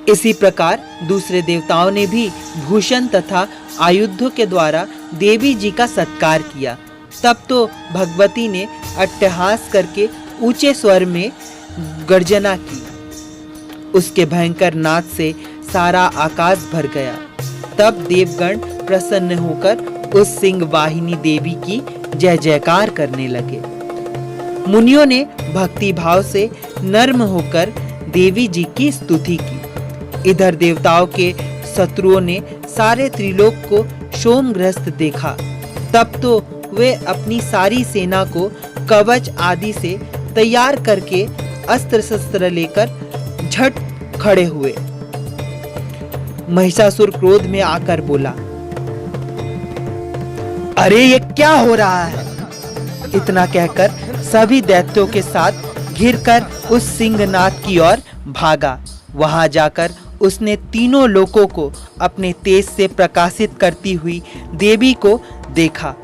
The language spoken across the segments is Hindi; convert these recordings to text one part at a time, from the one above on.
इसी प्रकार दूसरे देवताओं ने भी भूषण तथा आयुधों के द्वारा देवी जी का सत्कार किया। तब तो भगवती ने अट्टहास करके ऊंचे स्वर में गर्जना की। उसके भयंकर नाद से सारा आकाश भर गया। तब देवगण प्रसन्न होकर उस सिंह वाहिनी देवी की जय जयकार करने लगे। मुनियों ने भक्ति भाव से नर्म होकर देवी जी की स्तुति की। इधर देवताओं के शत्रुओं ने सारे त्रिलोक को शोमग्रस्त देखा। तब तो वे अपनी सारी सेना को कवच आदि से तैयार करके अस्त्र शस्त्र लेकर झट खड़े हुए। महिषासुर क्रोध में आकर बोला, अरे ये क्या हो रहा है? इतना कहकर सभी दैत्यों के साथ घिरकर उस सिंहनाद की ओर भागा। वहां जाकर उसने तीनों लोकों को अपने तेज से प्रकाशित करती हुई देवी को देखा।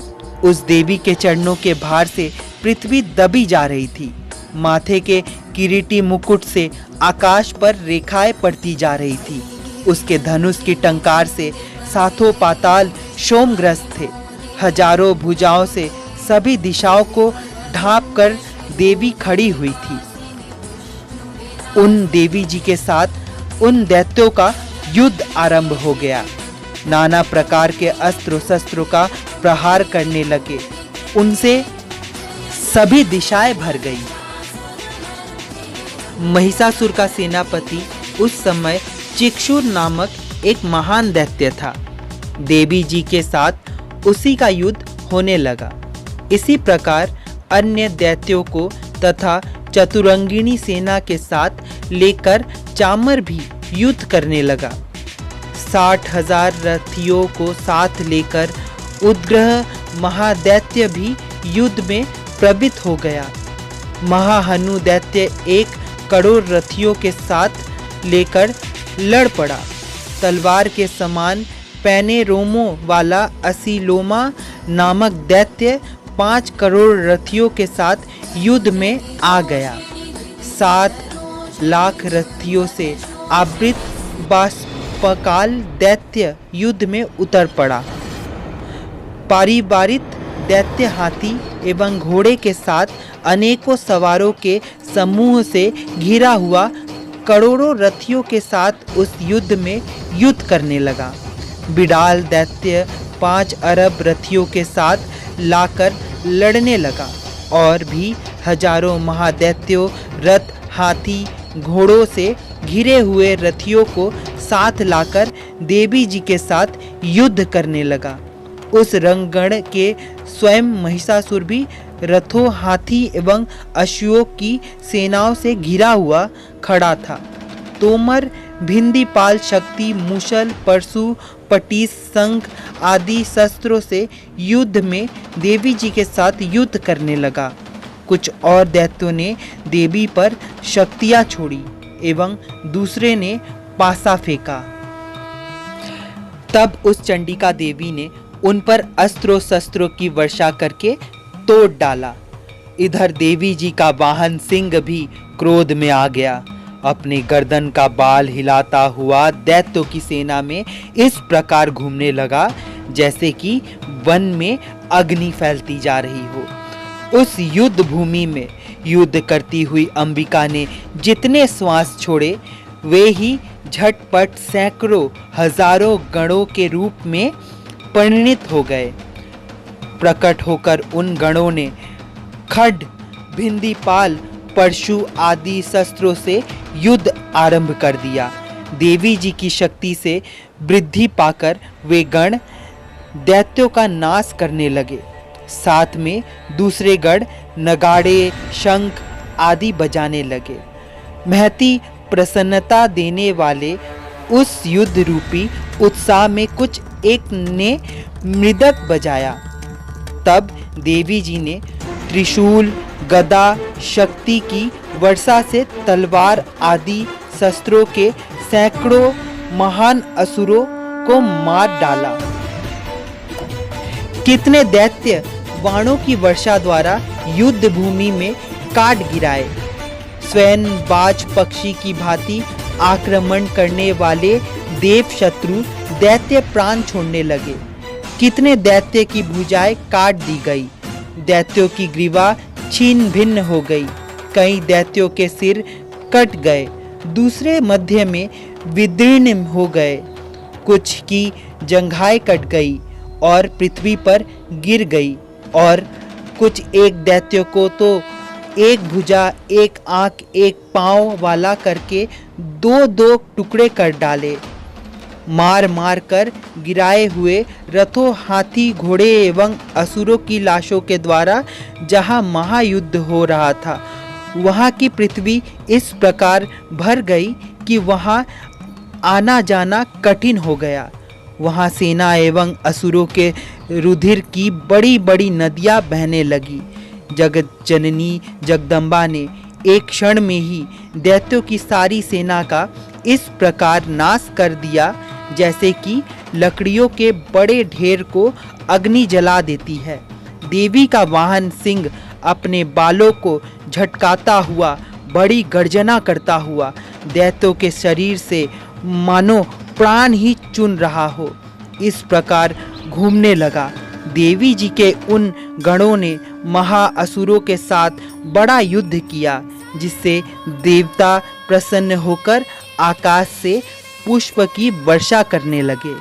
उस देवी के चरणों के भार से पृथ्वी दबी जा रही थी। माथे के किरीटी मुकुट से आकाश पर रेखाएं पड़ती जा रही थी। उसके धनुष की टंकार से सातों पाताल शोमग्रस्त थे। हजारों भुजाओं से सभी दिशाओं को ढांप कर देवी खड़ी हुई थी। उन देवी जी के साथ उन दैत्यों का युद्ध आरंभ हो गया। नाना प्रकार के अस्त्र शस्त्रों का प्रहार करने लगे। उनसे सभी दिशाएं भर गई। महिषासुर का सेनापति उस समय चिक्षुर नामक एक महान दैत्य था। देवी जी के साथ उसी का युद्ध होने लगा। इसी प्रकार अन्य दैत्यों को तथा चतुरंगिणी सेना के साथ लेकर चामर भी युद्ध करने लगा। 60,000 रथियों को साथ लेकर उद्ग्रह महादैत्य भी युद्ध में प्रवृत्त हो गया। महाहनु दैत्य 1 करोड़ रथियों के साथ लेकर लड़ पड़ा। तलवार के समान पैने रोमों वाला असीलोमा नामक दैत्य 5 करोड़ रथियों के साथ युद्ध में आ गया। 7 लाख रथियों से आवृत बाष्पकाल दैत्य युद्ध में उतर पड़ा। पारिवारित दैत्य हाथी एवं घोड़े के साथ अनेकों सवारों के समूह से घिरा हुआ करोड़ों रथियों के साथ उस युद्ध में युद्ध करने लगा। बिडाल दैत्य 5 अरब रथियों के साथ लाकर लड़ने लगा और भी हजारों महादैत्यों रथ हाथी घोड़ों से घिरे हुए रथियों को साथ लाकर देवी जी के साथ युद्ध करने लगा। उस रंगगण के स्वयं महिषासुर भी रथों हाथी एवं अश्वों की सेनाओं से घिरा हुआ खड़ा था। तोमर भिंदीपाल शक्ति मूसल परशु पटीस शंख आदि शस्त्रों से युद्ध में देवी जी के साथ युद्ध करने लगा। कुछ और दैत्यों ने देवी पर शक्तियां छोड़ी एवं दूसरे ने पासा फेंका। तब उस चंडिका देवी ने उन पर अस्त्रों शस्त्रों की वर्षा करके तोड़ डाला। इधर देवी जी का वाहन सिंह भी क्रोध में आ गया। अपने गर्दन का बाल हिलाता हुआ दैत्यों की सेना में इस प्रकार घूमने लगा जैसे कि वन में अग्नि फैलती जा रही हो। उस युद्ध भूमि में युद्ध करती हुई अंबिका ने जितने श्वास छोड़े वे ही झटपट सैकड़ों हजारों गणों के रूप में परिणित हो गए। प्रकट होकर उन गणों ने खड्ग भिंदीपाल परशु आदि शस्त्रों से युद्ध आरंभ कर दिया। देवी जी की शक्ति से वृद्धि पाकर वे गण दैत्यों का नाश करने लगे। साथ में दूसरे गण नगाड़े शंख आदि बजाने लगे। महती प्रसन्नता देने वाले उस युद्ध रूपी उत्साह में कुछ एक ने मृदक बजाया। तब देवी जी ने त्रिशूल गदा शक्ति की वर्षा से तलवार आदि शस्त्रों के सैकड़ों महान असुरों को मार डाला। कितने दैत्य बाणों की वर्षा द्वारा युद्ध भूमि में काट गिराए। स्वयं बाज पक्षी की भांति आक्रमण करने वाले देव शत्रु दैत्य प्राण छोड़ने लगे। कितने दैत्य की भुजाएं काट दी गई, दैत्यों की ग्रीवा छीन भिन्न हो गई, कई दैत्यों के सिर कट गए, दूसरे मध्य में विदीर्ण हो गए, कुछ की जंघाएं कट गई और पृथ्वी पर गिर गई, और कुछ एक दैत्य को तो एक भुजा, एक आंख, एक पांव वाला करके दो दो टुकड़े कर डाले। मार मार कर गिराए हुए रथों, हाथी, घोड़े एवं असुरों की लाशों के द्वारा जहाँ महायुद्ध हो रहा था, वहाँ की पृथ्वी इस प्रकार भर गई कि वहाँ आना जाना कठिन हो गया। वहाँ सेना एवं असुरों के रुधिर की बड़ी बड़ी नदियाँ बहने लगी। जगत जननी जगदम्बा ने एक क्षण में ही दैत्यों की सारी सेना का इस प्रकार नाश कर दिया, जैसे कि लकड़ियों के बड़े ढेर को अग्नि जला देती है। देवी का वाहन सिंह अपने बालों को झटकाता हुआ, बड़ी गर्जना करता हुआ दैत्यों के शरीर से मानो प्राण ही चुन रहा हो, इस प्रकार घूमने लगा। देवी जी के उन गणों ने महाअसुरों के साथ बड़ा युद्ध किया, जिससे देवता प्रसन्न होकर आकाश से पुष्प की वर्षा करने लगे।